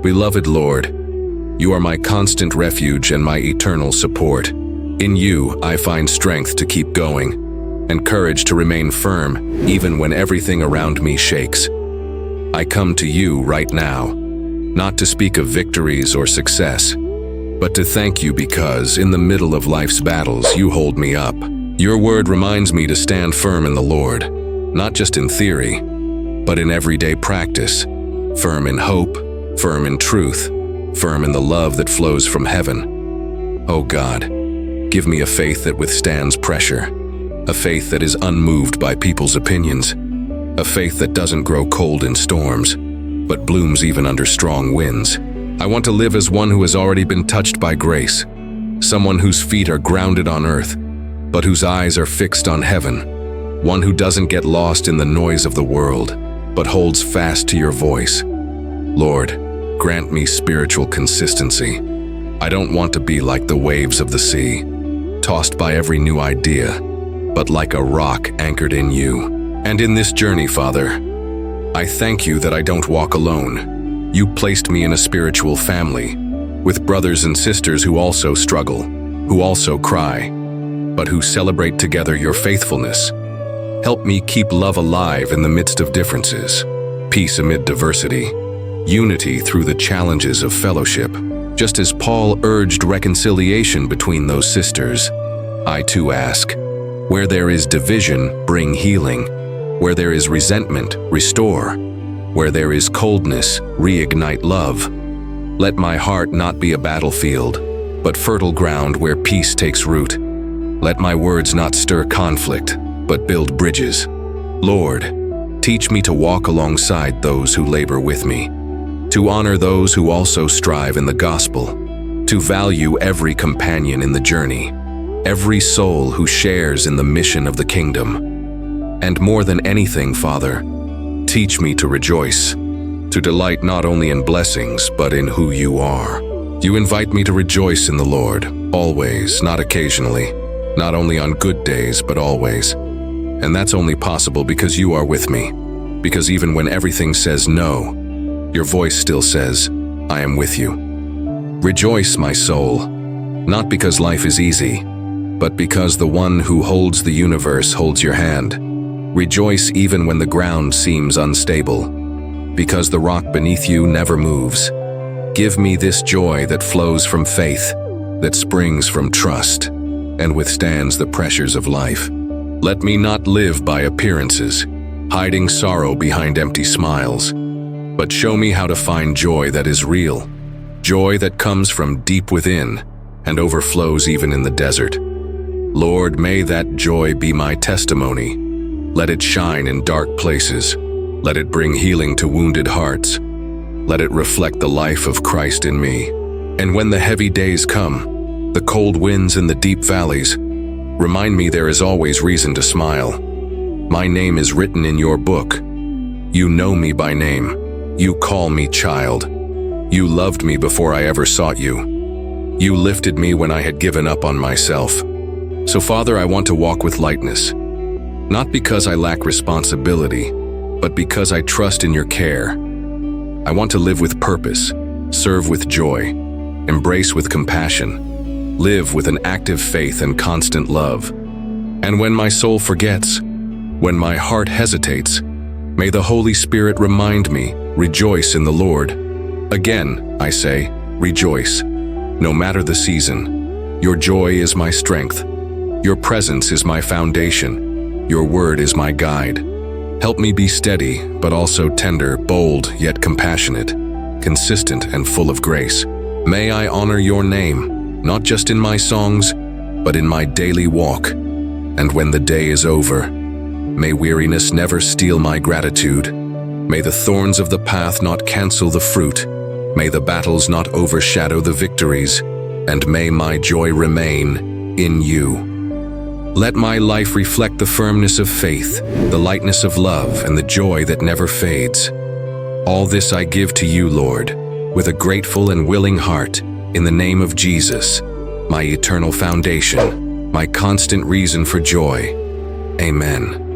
Beloved Lord, you are my constant refuge and my eternal support. In you, I find strength to keep going and courage to remain firm even when everything around me shakes. I come to you right now, not to speak of victories or success, but to thank you because in the middle of life's battles, you hold me up. Your word reminds me to stand firm in the Lord, not just in theory, but in everyday practice, firm in hope, firm in truth, firm in the love that flows from heaven. Oh God, give me a faith that withstands pressure, a faith that is unmoved by people's opinions, a faith that doesn't grow cold in storms, but blooms even under strong winds. I want to live as one who has already been touched by grace, someone whose feet are grounded on earth, but whose eyes are fixed on heaven, one who doesn't get lost in the noise of the world, but holds fast to your voice. Lord, grant me spiritual consistency. I don't want to be like the waves of the sea, tossed by every new idea, but like a rock anchored in you. And in this journey, Father, I thank you that I don't walk alone. You placed me in a spiritual family, with brothers and sisters who also struggle, who also cry, but who celebrate together your faithfulness. Help me keep love alive in the midst of differences, peace amid diversity, unity through the challenges of fellowship. Just as Paul urged reconciliation between those sisters, I too ask, where there is division, bring healing. Where there is resentment, restore. Where there is coldness, reignite love. Let my heart not be a battlefield, but fertile ground where peace takes root. Let my words not stir conflict, but build bridges. Lord, teach me to walk alongside those who labor with me, to honor those who also strive in the gospel, to value every companion in the journey, every soul who shares in the mission of the kingdom. And more than anything, Father, teach me to rejoice, to delight not only in blessings, but in who you are. You invite me to rejoice in the Lord, always, not occasionally, not only on good days, but always. And that's only possible because you are with me, because even when everything says no, your voice still says, I am with you. Rejoice, my soul, not because life is easy, but because the one who holds the universe holds your hand. Rejoice even when the ground seems unstable, because the rock beneath you never moves. Give me this joy that flows from faith, that springs from trust, and withstands the pressures of life. Let me not live by appearances, hiding sorrow behind empty smiles, but show me how to find joy that is real, joy that comes from deep within and overflows even in the desert. Lord, may that joy be my testimony. Let it shine in dark places. Let it bring healing to wounded hearts. Let it reflect the life of Christ in me. And when the heavy days come, the cold winds and the deep valleys, remind me there is always reason to smile. My name is written in your book. You know me by name. You call me child. You loved me before I ever sought you. You lifted me when I had given up on myself. So, Father, I want to walk with lightness. Not because I lack responsibility, but because I trust in your care. I want to live with purpose, serve with joy, embrace with compassion, live with an active faith and constant love. And when my soul forgets, when my heart hesitates, may the Holy Spirit remind me, rejoice in the Lord. Again, I say, rejoice, no matter the season. Your joy is my strength. Your presence is my foundation. Your word is my guide. Help me be steady, but also tender, bold, yet compassionate, consistent and full of grace. May I honor your name, not just in my songs, but in my daily walk. And when the day is over, may weariness never steal my gratitude. May the thorns of the path not cancel the fruit. May the battles not overshadow the victories. And may my joy remain in you. Let my life reflect the firmness of faith, the lightness of love, and the joy that never fades. All this I give to you, Lord, with a grateful and willing heart, in the name of Jesus, my eternal foundation, my constant reason for joy. Amen.